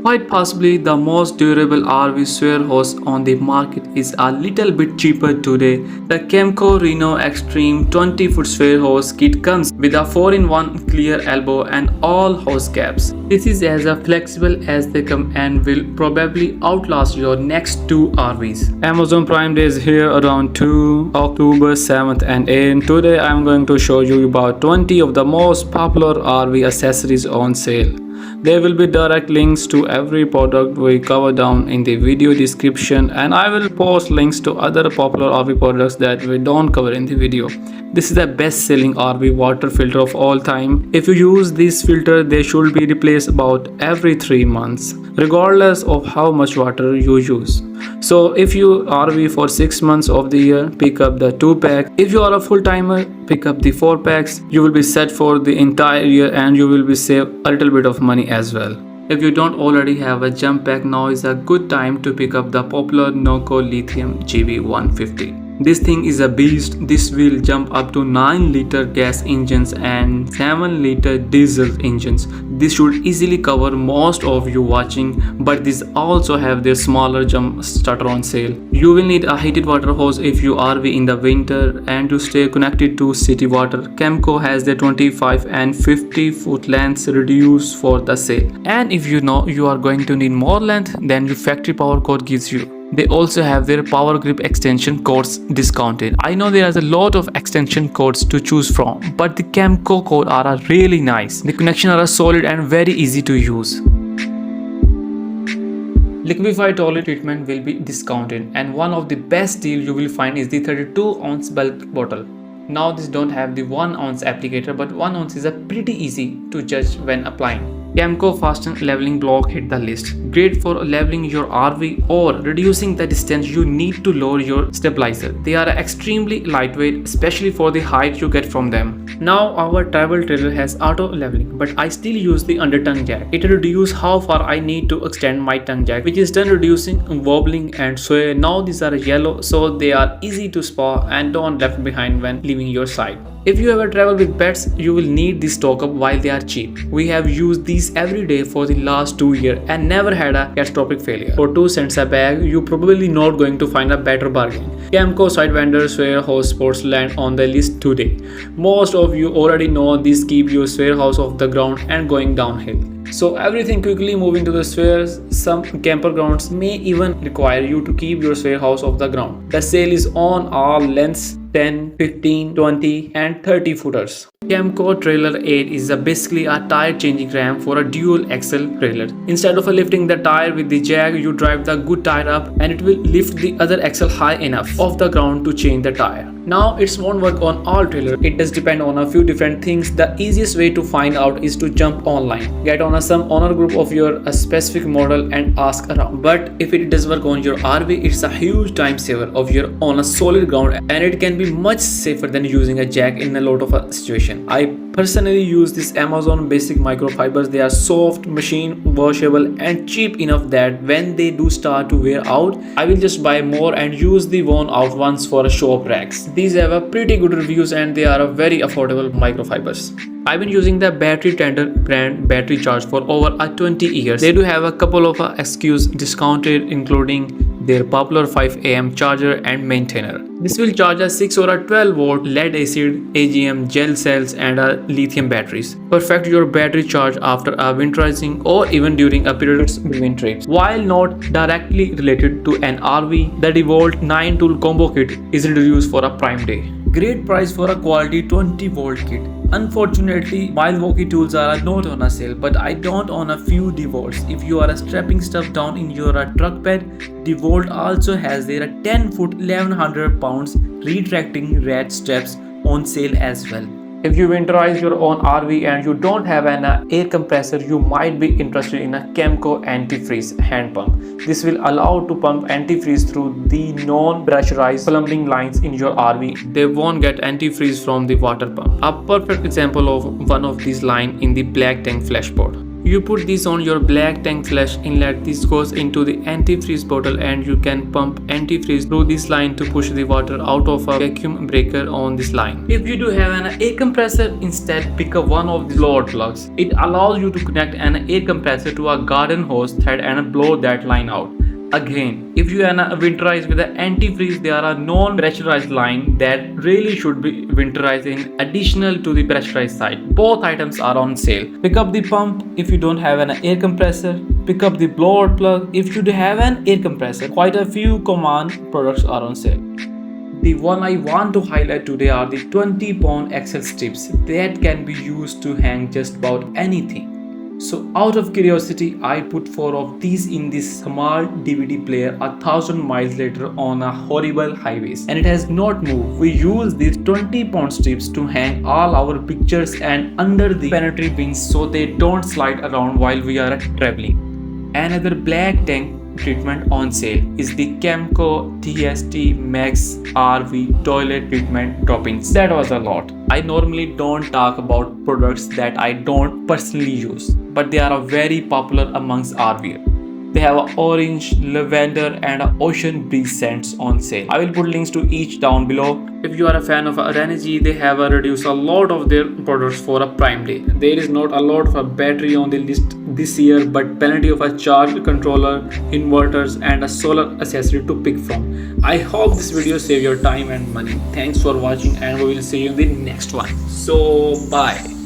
Quite possibly the most durable RV sware hose on the market is a little bit cheaper today. The Camco Reno Extreme 20-foot sware hose kit comes with a 4-in-1 clear elbow and all hose caps. This is as flexible as they come and will probably outlast your next two RVs. Amazon Prime Day is here around 2 October 7th and 8th. Today I am going to show you about 20 of the most popular RV accessories on sale. There will be direct links to every product we cover down in the video description, and I will post links to other popular RV products that we don't cover in the video. This is the best selling RV water filter of all time. If you use this filter, they should be replaced about every 3 months, regardless of how much water you use. So if you RV for 6 months of the year, pick up the 2-pack. If you are a full-timer, pick up the 4-packs. You will be set for the entire year and you will be save a little bit of money as well. If you don't already have a jump pack, now is a good time to pick up the popular Noco Lithium GB150. This thing is a beast. This will jump up to 9-liter gas engines and 7-liter diesel engines. This should easily cover most of you watching, but these also have their smaller jump starter on sale. You will need a heated water hose if you RV in the winter and to stay connected to city water. Camco has their 25 and 50 foot lengths reduced for the sale. And if you know you are going to need more length than your factory power code gives you, they also have their power grip extension codes discounted. I know there is a lot of extension codes to choose from, but the Camco code are really nice. The connections are solid and very easy to use. Liquefied toilet treatment will be discounted, and one of the best deal you will find is the 32-ounce bulk bottle. Now this don't have the 1-ounce applicator, but 1 ounce is a pretty easy to judge when applying. Camco Fasten Leveling Block hit the list. Great for leveling your RV or reducing the distance you need to lower your stabilizer. They are extremely lightweight, especially for the height you get from them. Now our travel trailer has auto leveling, but I still use the under tongue jack. It reduces how far I need to extend my tongue jack, which is done reducing wobbling and sway. Now these are yellow, so they are easy to spot and don't left behind when leaving your side. If you ever travel with pets, you will need this stock up while they are cheap. We have used these every day for the last 2 years and never had a catastrophic failure. For 2 cents a bag, you probably not going to find a better bargain. Camco Sidewinder sware hose sports land on the list today. Most of you already know this keep your sware house off the ground and going downhill. So everything quickly moving to the spheres. Some campgrounds may even require you to keep your sware house off the ground. The sale is on all lengths: 10, 15, 20 and 30 footers. Camco Trailer 8 is basically a tire changing ramp for a dual axle trailer. Instead of lifting the tire with the jack, you drive the good tire up and it will lift the other axle high enough off the ground to change the tire. Now it won't work on all trailers. It does depend on a few different things. The easiest way to find out is to jump online. Get on some owner group of your specific model and ask around. But if it does work on your RV, it's a huge time saver of your on a solid ground, and it can be much safer than using a jack in a lot of a situation. I personally use this Amazon basic microfibers. They are soft, machine washable and cheap enough that when they do start to wear out, I will just buy more and use the worn out ones for a show up racks. These have a pretty good reviews and they are a very affordable microfibers. I've been using the Battery Tender brand battery charge for over 20 years. They do have a couple of SKUs discounted, including their popular 5 AM charger and maintainer. This will charge a 6 or a 12 volt lead acid, AGM gel cells and lithium batteries. Perfect your battery charge after a winterizing or even during a period between trips. While not directly related to an RV, the DeWalt 9 tool combo kit is introduced for a Prime Day. Great price for a quality 20 volt kit. Unfortunately, Milwaukee tools are not on a sale, but I don't own a few DeWalts. If you are strapping stuff down in your truck bed, DeWalt also has their 10 foot 1100 pounds retracting rat straps on sale as well. If you winterize your own RV and you don't have an air compressor, you might be interested in a Camco antifreeze hand pump. This will allow to pump antifreeze through the non-pressurized plumbing lines in your RV. They won't get antifreeze from the water pump. A perfect example of one of these lines in the black tank flashpot. You put this on your black tank flash inlet. This goes into the antifreeze bottle and you can pump antifreeze through this line to push the water out of a vacuum breaker on this line. If you do have an air compressor, instead pick up one of the blower plugs. It allows you to connect an air compressor to a garden hose thread and blow that line out. Again, if you are winterize with an antifreeze, there are non-pressurized line that really should be winterized in additional to the pressurized side. Both items are on sale. Pick up the pump if you don't have an air compressor. Pick up the blower plug if you do have an air compressor. Quite a few common products are on sale. The one I want to highlight today are the 20-pound axle strips that can be used to hang just about anything. So out of curiosity, I put 4 of these in this small DVD player 1,000 miles later on a horrible highways, and it has not moved. We use these 20-pound strips to hang all our pictures and under the penetrate bins so they don't slide around while we are traveling. Another black tank treatment on sale is the Camco TST Max RV toilet treatment droppings. That was a lot. I normally don't talk about products that I don't personally use, but they are very popular amongst RVers. They have a orange, lavender and a ocean breeze scents on sale. I will put links to each down below. If you are a fan of Renogy, they have reduced a lot of their products for a Prime Day. There is not a lot of a battery on the list this year, but plenty of a charge controller, inverters and a solar accessory to pick from. I hope this video saved your time and money. Thanks for watching and we will see you in the next one. So bye.